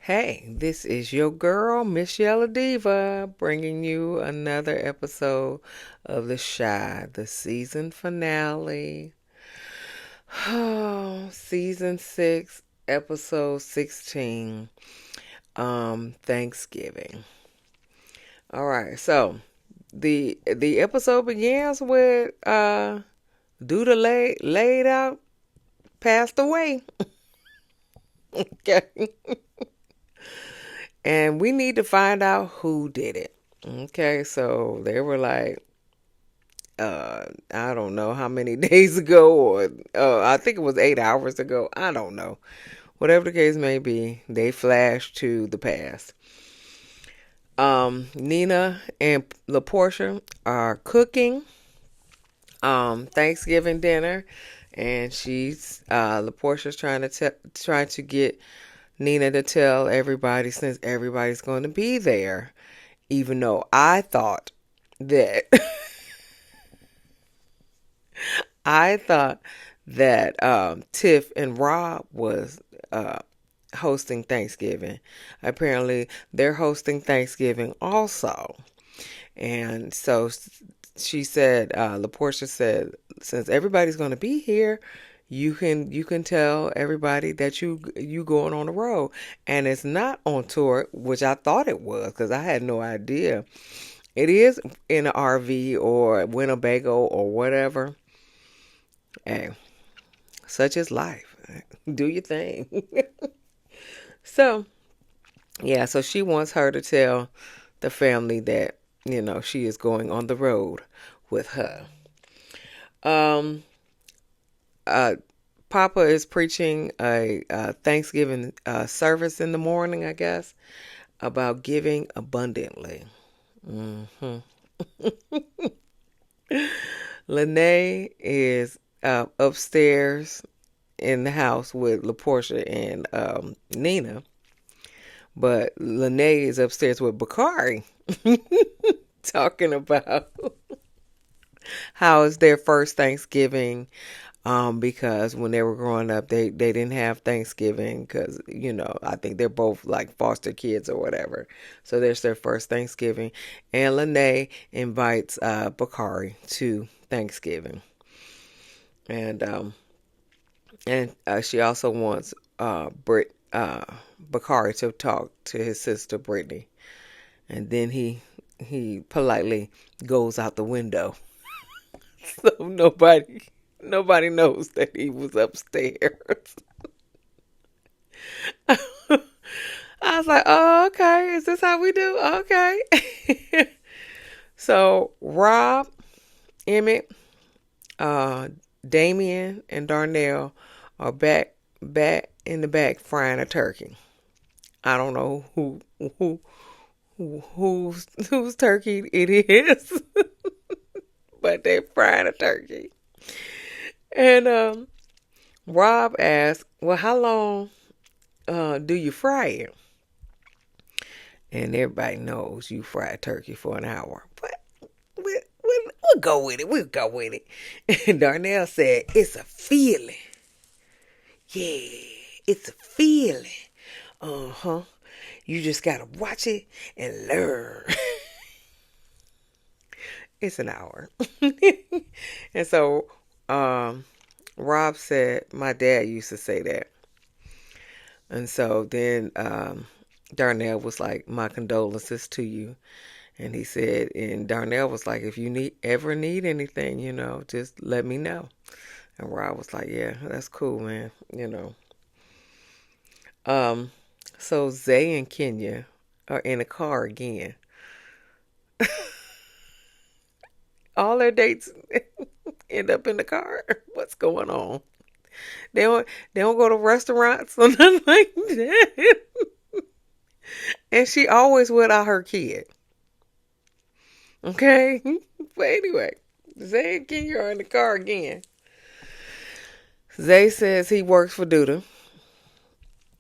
Hey, this is your girl, Miss Yella Diva, bringing you another episode of The Shy, the season finale. Oh, season 6, episode 16, Thanksgiving. All right, so the episode begins with Duda laid out, passed away. Okay. And we need to find out who did it. Okay, so they were like, I don't know how many days ago, or I think it was 8 hours ago. I don't know. Whatever the case may be, they flashed to the past. Nina and LaPortia are cooking Thanksgiving dinner, and she's LaPortia's trying to get Nina to tell everybody since everybody's going to be there. Even though I thought that I thought that Tiff and Rob was hosting Thanksgiving. Apparently, they're hosting Thanksgiving also, and so she said, LaPortia said, since everybody's going to be here, you can tell everybody that you going on the road, and it's not on tour, which I thought it was because I had no idea. It is in an RV or Winnebago or whatever. Hey, such is life. Do your thing. So, yeah, so she wants her to tell the family that, she is going on the road with her. Um, uh, Papa is preaching a Thanksgiving service in the morning, I guess, about giving abundantly. hmm Lene is upstairs in the house with LaPortia and Nina, but Lene is upstairs with Bakari talking about how it's their first Thanksgiving. Because when they were growing up, they didn't have Thanksgiving because, I think they're both like foster kids or whatever. So there's their first Thanksgiving. And Lene invites Bakari to Thanksgiving. And she also wants Bakari to talk to his sister Brittany. And then he politely goes out the window. So nobody knows that he was upstairs. I was like, oh, okay. Is this how we do? Okay. So Rob, Emmett, uh, Damien, and Darnell are back in the back frying a turkey. I don't know whose turkey it is, but they're frying a turkey. And Rob asked, "Well, how long do you fry it?" And everybody knows you fry a turkey for an hour. But we'll go with it. We'll go with it. And Darnell said, "It's a feeling. Yeah, it's a feeling. Uh-huh. You just got to watch it and learn." It's an hour. And so Rob said, my dad used to say that. And so then Darnell was like, my condolences to you. And he said, and Darnell was like, if you ever need anything, just let me know. And Rob was like, yeah, that's cool, man. Um, so Zay and Kenya are in a car again. All their dates end up in the car. What's going on? They don't go to restaurants or nothing like that. And she always without her kid. Okay? But anyway, Zay and Kenya are in the car again. Zay says he works for Duda.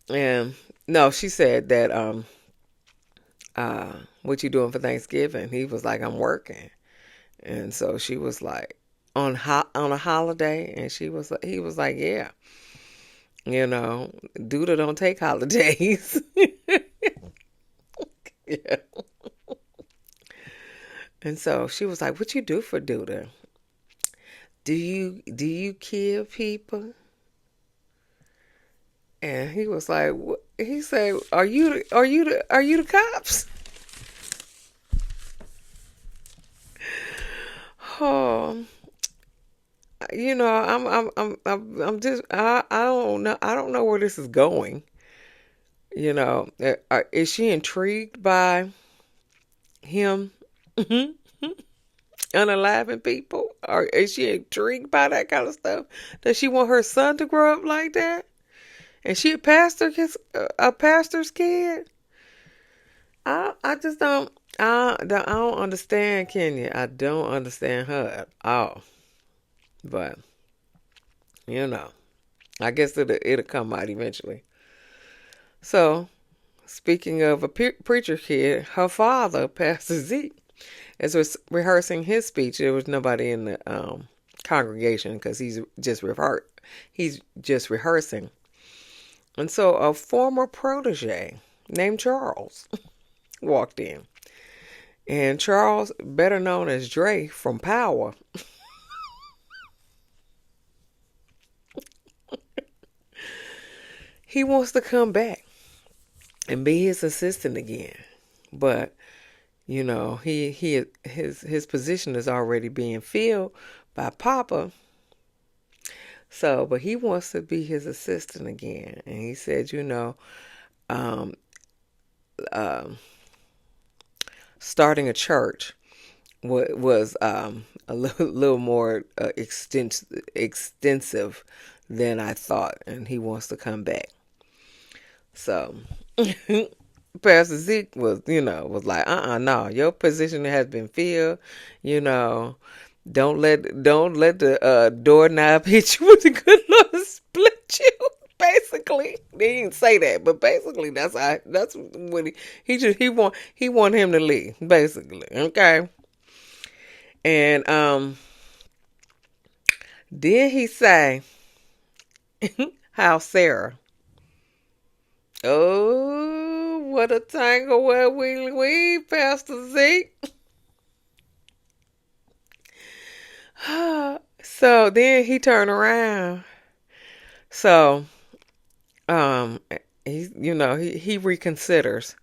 And no, she said that what you doing for Thanksgiving? He was like, I'm working. And so she was like, on a holiday, and he was like, yeah. You know, Duda don't take holidays. Yeah. And so she was like, "What you do for Duda? Do you kill people?" And he was like, "What?" He said, "Are you the cops?" Oh, I'm just I don't know where this is going. Is she intrigued by him unaliving people, or is she intrigued by that kind of stuff? Does she want her son to grow up like that? And she a pastor's kid? I just don't understand Kenya. I don't understand her at all. But you know, I guess it'll come out eventually. So speaking of a preacher kid, her father, Pastor Zeke, is rehearsing his speech. There was nobody in the congregation because he's just rehearsing. And so a former protege named Charles walked in. And Charles, better known as Dre from Power, he wants to come back and be his assistant again. But his position is already being filled by Papa. So, but he wants to be his assistant again. And he said, um, um, starting a church was a little more extensive than I thought, and he wants to come back. So Pastor Zeke was like, no, your position has been filled. You know, don't let the doorknob hit you with the good Lord split you. Basically, they didn't say that, but basically that's what he want him to leave. Basically, okay. And then he say how Sarah. Oh, what a tangle where we weave, Pastor Zeke. So then he turned around. So um he reconsiders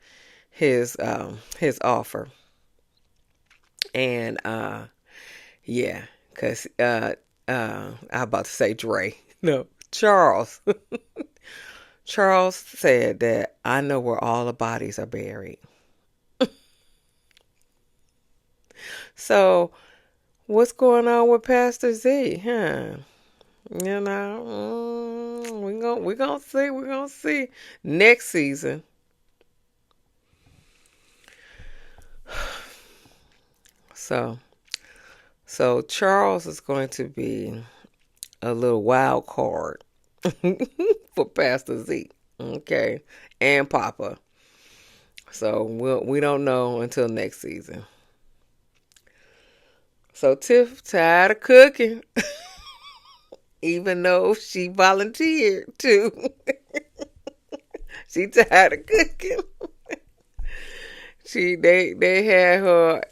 his offer. And yeah, cuz I about to say Dre. No, Charles. Charles said that I know where all the bodies are buried. So what's going on with Pastor Z, huh? We're gonna see next season. So so Charles is going to be a little wild card for Pastor Z. Okay, and Papa. So we don't know until next season. So Tiff tired of cooking, even though she volunteered to. She tired of cooking. They had her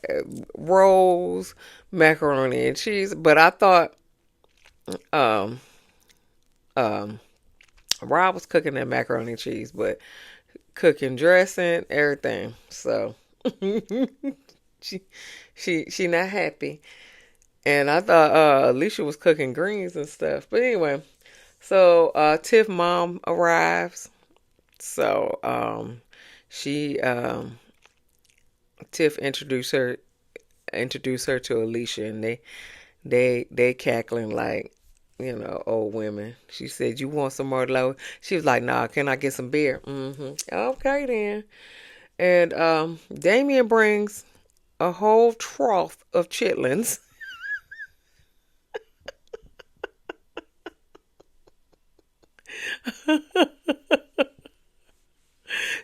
rolls, macaroni and cheese, but I thought um um Rob was cooking that macaroni and cheese, but cooking dressing, everything. So she she not happy. And I thought Alicia was cooking greens and stuff. But anyway, so Tiff mom arrives. So she Tiff introduced her to Alicia, and they cackling like old women. She said, "You want some more low?" She was like, "Nah, can I get some beer?" Okay then. And Damien brings a whole trough of chitlins.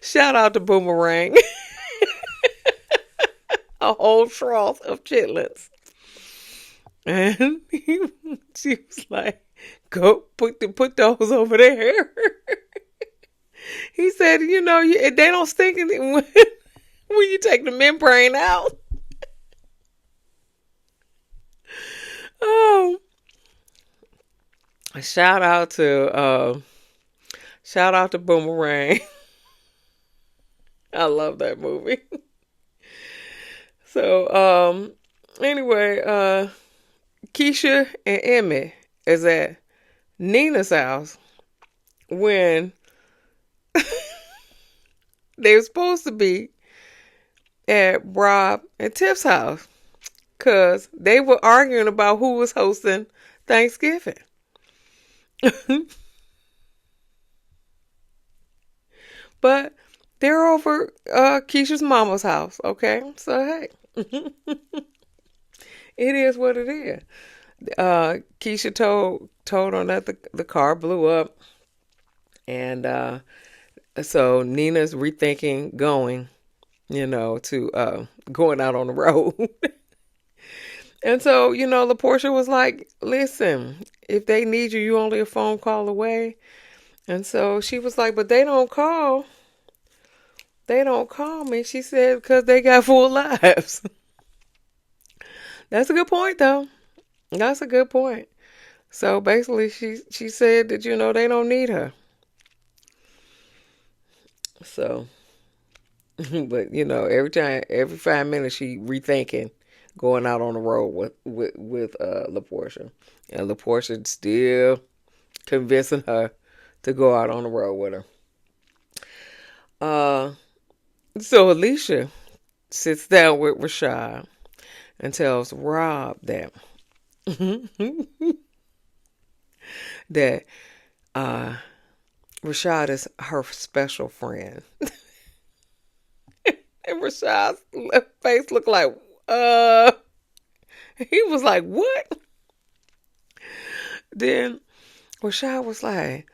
Shout out to Boomerang. A whole trough of chitlins. And she was like, Go put those over there. He said, they don't stink when you take the membrane out. Oh, shout out to Boomerang. I love that movie. So anyway, Keisha and Emmett is at Nina's house when they were supposed to be at Rob and Tiff's house because they were arguing about who was hosting Thanksgiving. But they're over Keisha's mama's house, okay? So, hey, it is what it is. Keisha told on that the car blew up, and so Nina's rethinking going, to going out on the road. And so, LaPortia was like, listen, if they need you, you only a phone call away. And so she was like, but they don't call. They don't call me. She said, because they got full lives. That's a good point, though. That's a good point. So basically, she said that, they don't need her. So, but, every 5 minutes, she rethinking going out on the road with LaPortia. And LaPortia still convincing her to go out on the road with her. So Alicia sits down with Rashad and tells Rob that that Rashad is her special friend. And Rashad's face looked like, he was like, what? Then Rashad was like,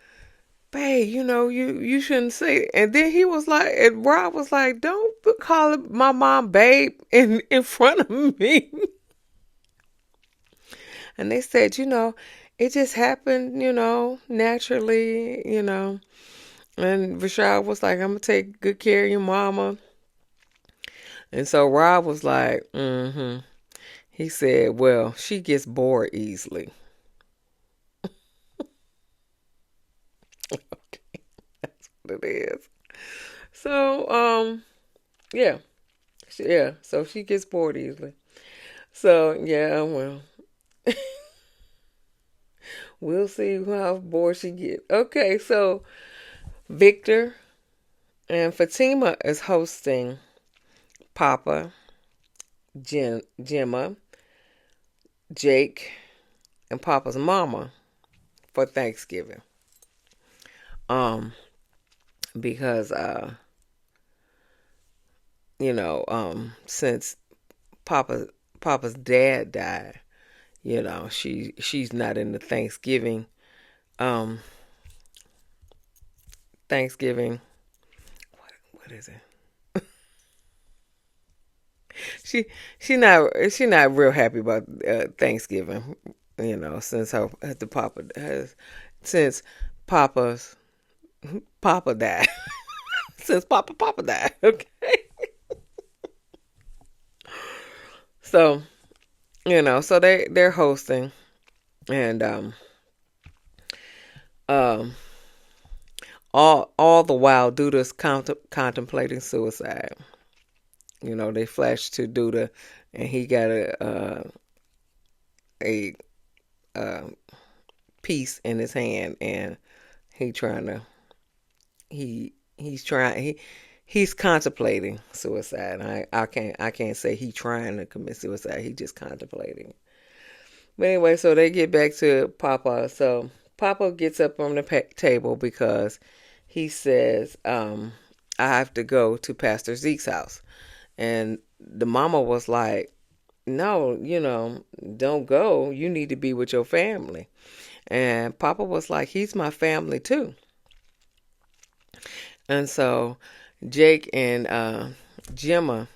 babe, you shouldn't say it. And then he was like, and Rob was like, don't call my mom babe in front of me. And they said, it just happened, naturally, And Rashad was like, I'm going to take good care of your mama. And so Rob was like, mm-hmm. He said, well, she gets bored easily. Okay, that's what it is. So, yeah. Yeah, so she gets bored easily. So, yeah, well, we'll see how bored she get. Okay, so Victor and Fatima is hosting Papa, Gemma, Jake, and Papa's mama for Thanksgiving. Because since Papa's dad died, she's not in the Thanksgiving. What is it? She not real happy about Thanksgiving. Since since Papa's Papa died. Since Papa died. Okay. So so they're hosting, and all the while Duda's contemplating suicide. They flash to Duda, and he got a piece in his hand, and he's contemplating suicide. I can't say he's trying to commit suicide. He just contemplating. But anyway, so they get back to Papa. So Papa gets up on the table because he says, I have to go to Pastor Zeke's house. And the mama was like, no, don't go. You need to be with your family. And Papa was like, he's my family too. And so Jake and Gemma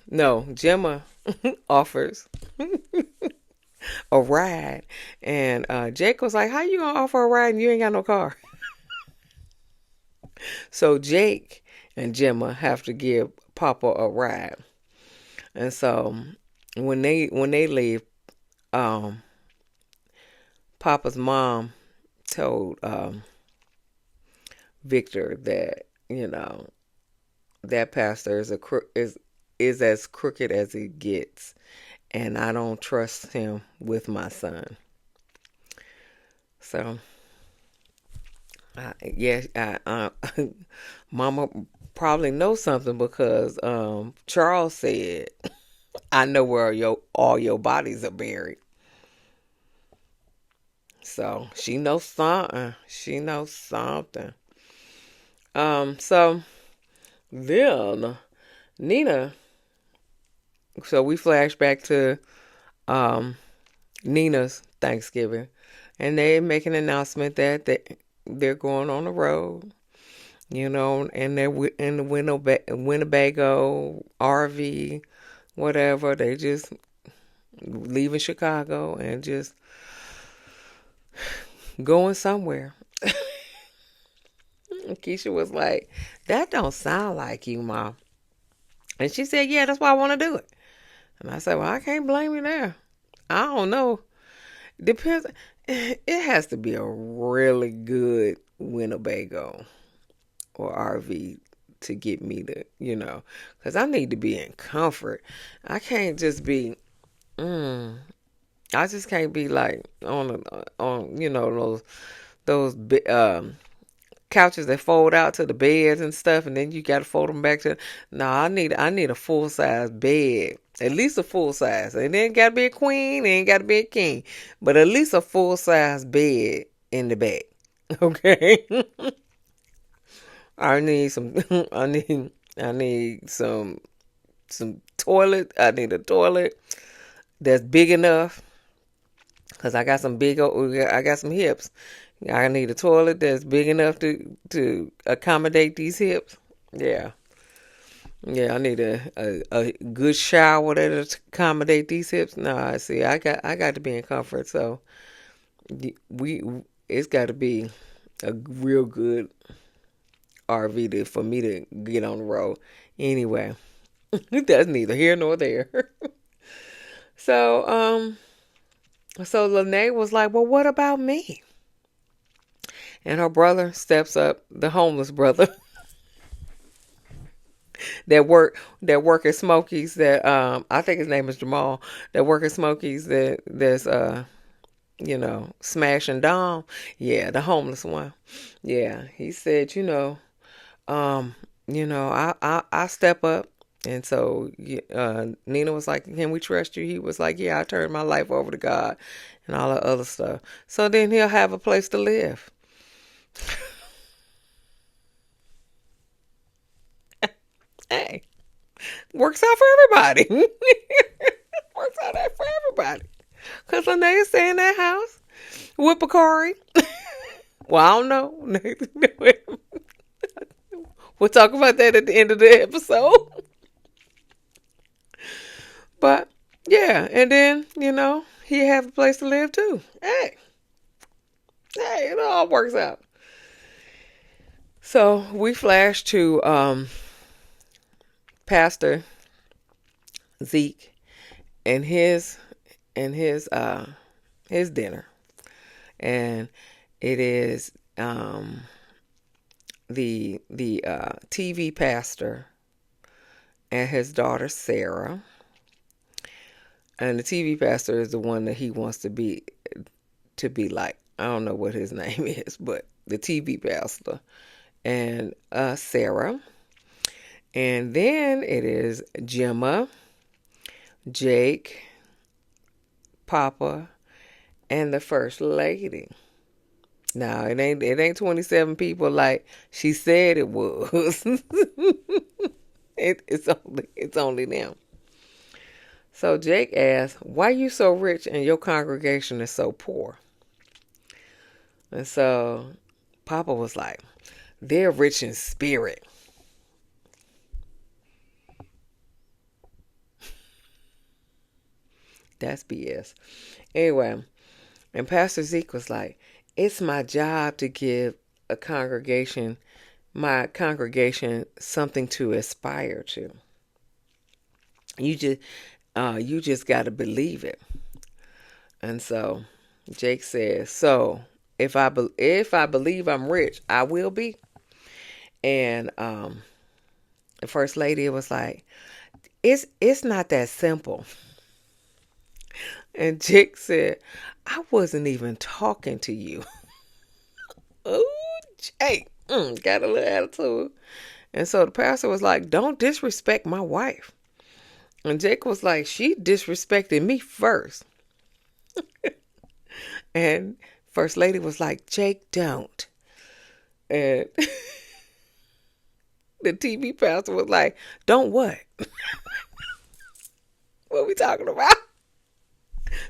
offers a ride. And Jake was like, how you gonna offer a ride and you ain't got no car? So Jake and Gemma have to give Papa a ride. And so when they leave, um, Papa's mom told Victor that that pastor is as crooked as he gets, and I don't trust him with my son. So, yeah, Mama probably knows something because Charles said, "I know where all your bodies are buried." So she knows something. She knows something. So then Nina. So we flash back to um Nina's Thanksgiving, and they make an announcement that they're going on the road, and they're in the Winnebago RV, whatever. They just leaving Chicago and just going somewhere. And Keisha was like, "That don't sound like you, Mom." And she said, "Yeah, that's why I want to do it." And I said, "Well, I can't blame you there. I don't know. Depends. It has to be a really good Winnebago or RV to get me because I need to be in comfort. I can't just be, mm, I just can't be like on those couches that fold out to the beds and stuff, and then you got to fold them back to. No, I need a full size bed, at least a full size. It ain't got to be a queen, it ain't got to be a king, but at least a full size bed in the back. Okay, I need some. I need some toilet. I need a toilet that's big enough because I got some hips. I need a toilet that's big enough to accommodate these hips. Yeah. Yeah, I need a good shower that accommodate these hips. Nah, see, I got to be in comfort. So we it's got to be a real good RV for me to get on the road. Anyway, that's neither here nor there. So so Lene was like, "Well, what about me?" And her brother steps up, the homeless brother that work at Smokies. That I think his name is Jamal. That work at Smokies. That's Smash and Dom. Yeah, the homeless one. Yeah, he said, I step up. And so Nina was like, "Can we trust you?" He was like, "Yeah, I turned my life over to God and all that other stuff." So then he'll have a place to live. Hey, works out for everybody. Works out for everybody. Because Linnea stay in that house with Bakari. Well, I don't know. We'll talk about that at the end of the episode. But yeah, and then he have a place to live too. Hey, it all works out. So we flash to Pastor Zeke and his dinner, and it is the TV pastor and his daughter Sarah. And the TV pastor is the one that he wants to be like. I don't know what his name is, but the TV pastor and Sarah. And then it is Gemma, Jake, Papa, and the First Lady. Now it ain't 27 people like she said it was. It's only them. So Jake asked, "Why you so rich and your congregation is so poor?" And so Papa was like, "They're rich in spirit." That's BS. Anyway, and Pastor Zeke was like, it's my job to give a congregation, my congregation, something to aspire to. You just, you just got to believe it. And so Jake says, so if I believe I'm rich, I will be. And the first lady was like, it's not that simple. And Jake said, I wasn't even talking to you. Oh, Jake, got a little attitude. And so the pastor was like, don't disrespect my wife. And Jake was like, she disrespected me first. And first lady was like, Jake, don't. And the TV pastor was like, don't what? What are we talking about?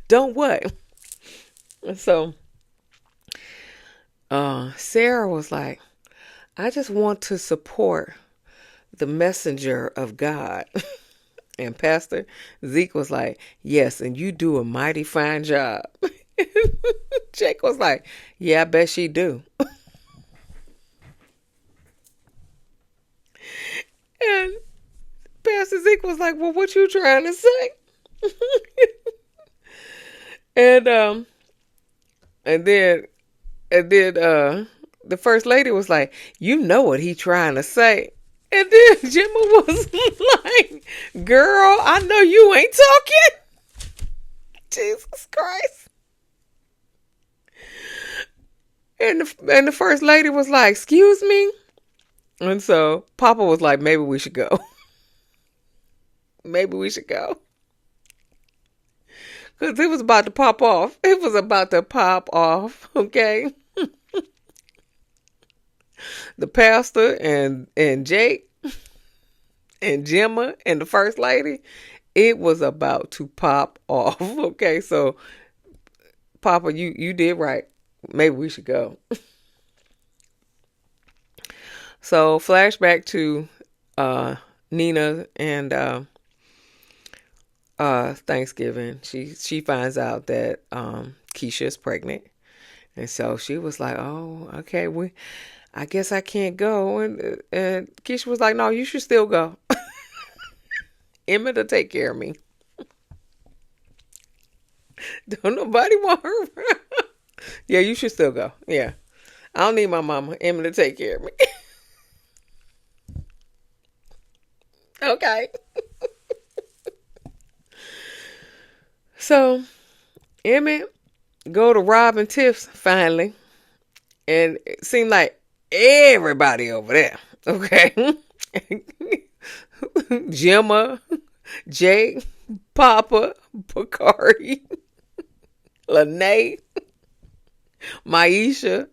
Don't what? And so Sarah was like, I just want to support the messenger of God. And Pastor Zeke was like, yes, and you do a mighty fine job. Jake was like, yeah, I bet she do. And Pastor Zeke was like, well, what you trying to say? and um and then the first lady was like, you know what he trying to say. And then Gemma was like, girl, I know you ain't talking. Jesus Christ. And the first lady was like, excuse me. And so Papa was like, maybe we should go. Maybe we should go. Because it was about to pop off. It was about to pop off, okay? The pastor and Jake and Gemma and the first lady, it was about to pop off, okay? So, Papa, you did right. Maybe we should go. So, flashback to Nina and Thanksgiving. She finds out that Keisha is pregnant. And so she was like, oh, okay, I guess I can't go. And Keisha was like, no, you should still go. Emmett will take care of me. Don't nobody want her. Yeah, you should still go. Yeah. I don't need my mama. Emmett to take care of me. Okay. So Emmett go to Rob and Tiff's finally. And it seemed like everybody over there. Okay. Gemma, Jake, Papa, Bakari, Lene, Maisha,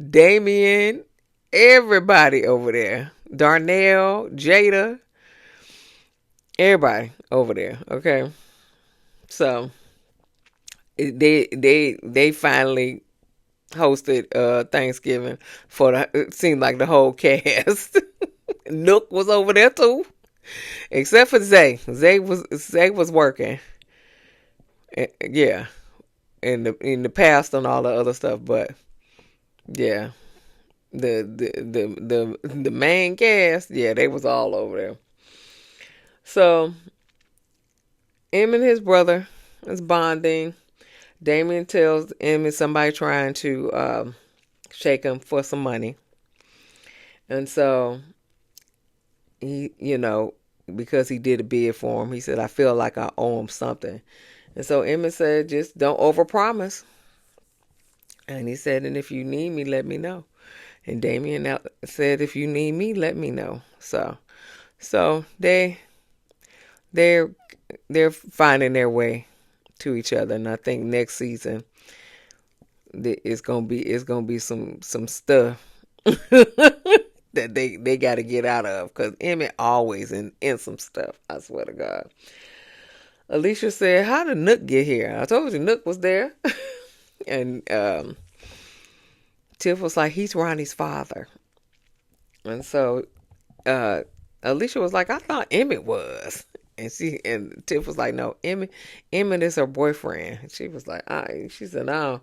Damien, everybody over there. Darnell, Jada, everybody over there. Okay. So they finally hosted Thanksgiving for it seemed like the whole cast. Nook was over there too, except for Zay. Zay was working. Yeah, in the past and all the other stuff, but yeah, the main cast, yeah, they was all over there. So Em and his brother is bonding. Damien tells Em somebody trying to shake him for some money. And so he, because he did a bid for him, he said, I feel like I owe him something. And so Emmett said, just don't overpromise. And he said, and if you need me, let me know. And Damien said, if you need me, let me know. So they're finding their way to each other. And I think next season it's gonna be some stuff that they got to get out of, because Emmett always in some stuff. I swear to God. Alicia said, how did Nook get here? I told you Nook was there. And Tiff was like, he's Ronnie's father. And so Alicia was like, I thought Emmett was. And Tiff was like, no, Emmett is her boyfriend. And she was like, she said, no,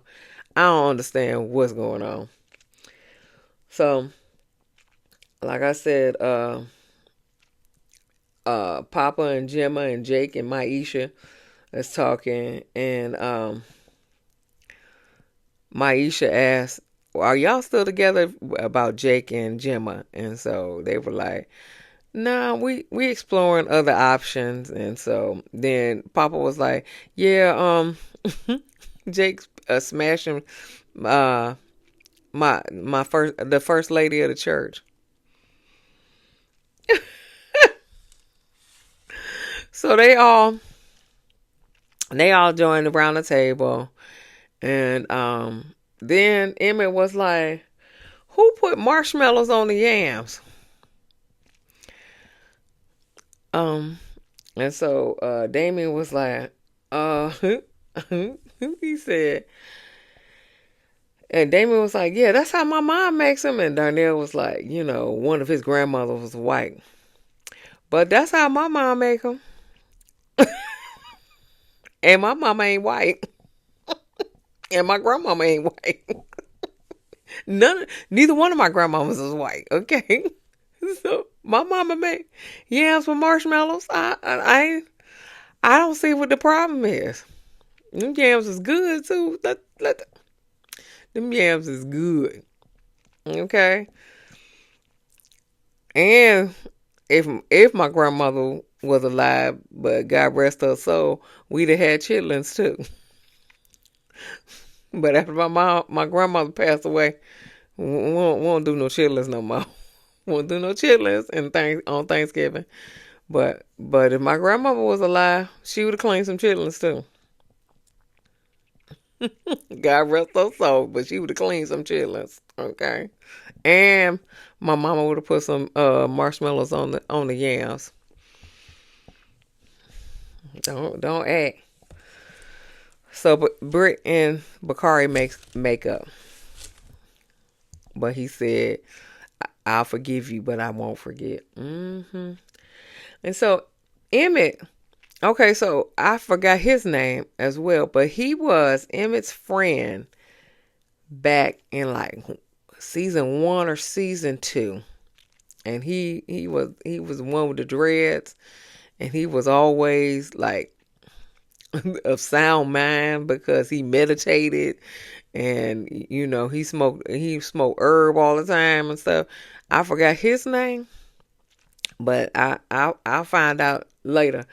I don't understand what's going on. So, like I said, Papa and Gemma and Jake and Maisha is talking, and Maisha asked, "Are y'all still together?" About Jake and Gemma, and so they were like, "Nah, we exploring other options." And so then Papa was like, "Yeah, Jake's smashing uh the first lady of the church." So they all joined around the table, and then Emmett was like, "Who put marshmallows on the yams?" Um, and so Damien was like, uh, he said, and Damien was like, "Yeah, that's how my mom makes them." And Darnell was like, one of his grandmothers was white, but that's how my mom make them, and my mama ain't white, and my grandmama ain't white. Neither one of my grandmamas is white. Okay, so my mama make yams with marshmallows. I don't see what the problem is. Them yams is good too. Them yams is good. Okay. And if my grandmother was alive, but God rest her soul, we'd have had chitlins too. But after my grandmother passed away, we won't do no chitlins no more. Won't do no chitlins on Thanksgiving. But if my grandmother was alive, she would have cleaned some chitlins too. God rest her soul, but she would have cleaned some chitlins. Okay. And my mama would have put some marshmallows on the yams. Don't act. So, but Britt and Bakari make up, but he said, "I'll forgive you, but I won't forget." And so Emmett. Okay, so I forgot his name as well, but he was Emmett's friend back in like season 1 or season 2, and he was the one with the dreads, and he was always like of sound mind because he meditated, and he smoked herb all the time and stuff. I forgot his name, but I'll find out later.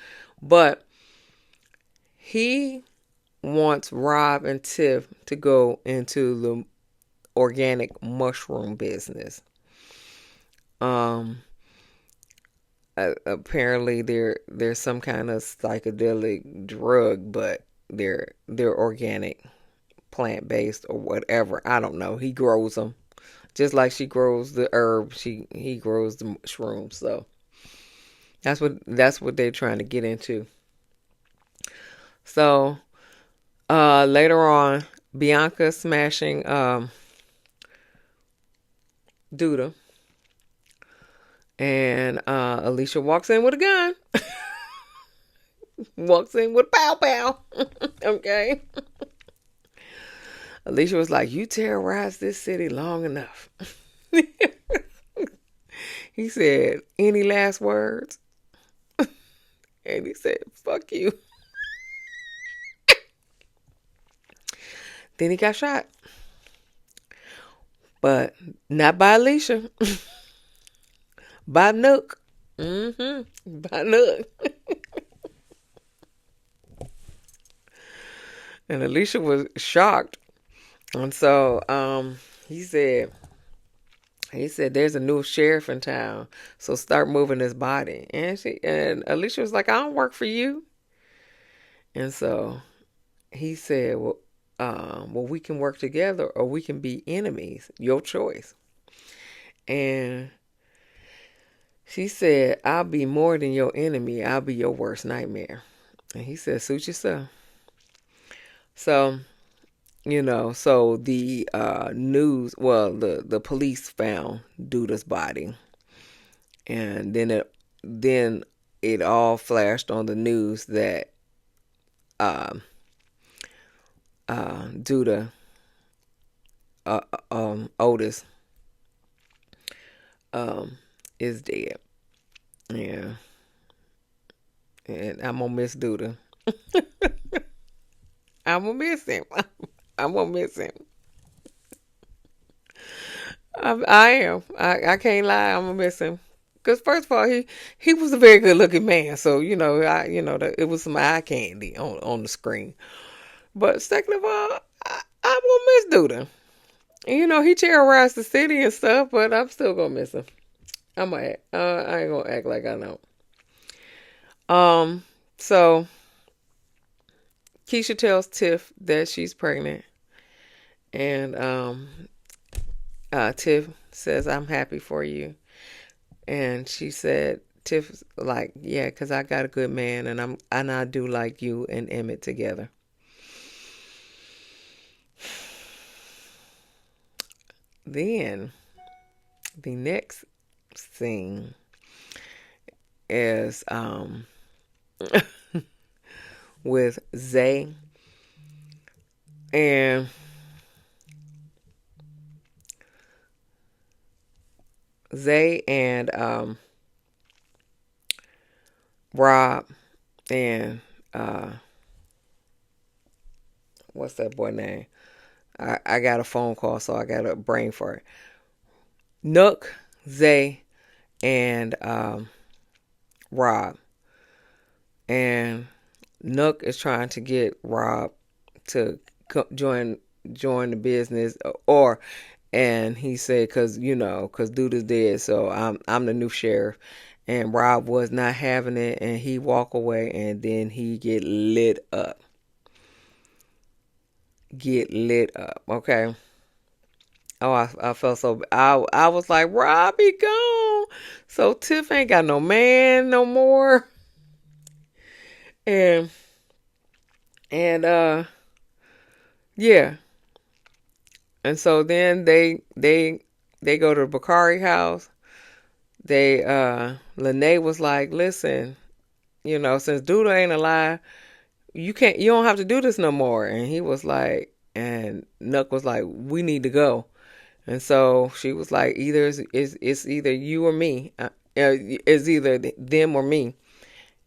But he wants Rob and Tiff to go into the organic mushroom business. Um, apparently there's some kind of psychedelic drug, but they're organic, plant based or whatever. I don't know. He grows them just like she grows the herb. He grows the shrooms. So that's what they're trying to get into. So later on, Bianca smashing Duda, and Alicia walks in with a gun. Walks in with a pow pow. Okay. Alicia was like, "You terrorized this city long enough." He said, "Any last words?" And he said, "Fuck you." Then he got shot. But not by Alicia. By Nook. By Nook. And Alicia was shocked. And so he said there's a new sheriff in town, so start moving his body. And Alicia was like, "I don't work for you." And so he said, well, we can work together or we can be enemies. Your choice. And she said, "I'll be more than your enemy. I'll be your worst nightmare." And he said, "Suit yourself." So so the the police found Duda's body, and then it all flashed on the news that um Duda Otis is dead. Yeah, and I'm gonna miss Duda. I'm gonna miss him. I'm gonna miss him. I am. I can't lie. I'm gonna miss him. Cause first of all, he was a very good looking man. So it was some eye candy on the screen. But second of all, I'm gonna miss Duda. And, he terrorized the city and stuff, but I'm still gonna miss him. I ain't gonna act like I don't. So Keisha tells Tiff that she's pregnant, and Tiff says, "I'm happy for you." And she said, Tiff's like, "Yeah, 'cause I got a good man, and I do like you and Emmett together." Then the next scene is with Zay and Rob and what's that boy name? I got a phone call, so I got a brain for it. Nook, Zay, and Rob. And Nook is trying to get Rob to join the business, and he said, cause Duda's dead, so I'm the new sheriff. And Rob was not having it, and he walk away, and then he get lit up. Okay. Oh, I felt so. I was like, Robbie gone. So Tiff ain't got no man no more. And yeah. And so then they go to the Bakari house. Lene was like, listen, since Duda ain't alive, you don't have to do this no more. And he was like, and Nuck was like, we need to go. And so she was like, it's either you or me. It's either them or me.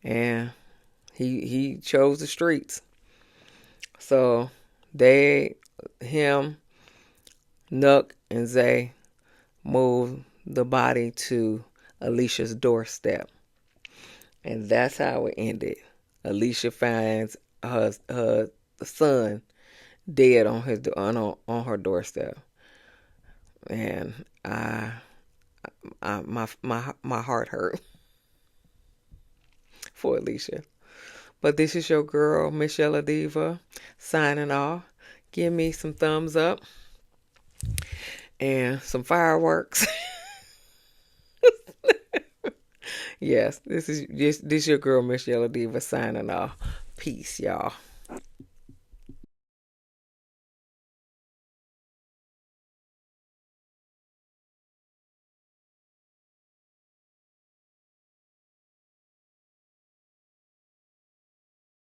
And he chose the streets. So him, Nuck, and Zay moved the body to Alicia's doorstep. And that's how it ended. Alicia finds her son dead on her doorstep. And my heart hurt for Alicia. But this is your girl, Michelle Adiva, signing off. Give me some thumbs up and some fireworks. Yes, this is your girl, Michelle Adiva, signing off. Peace, y'all.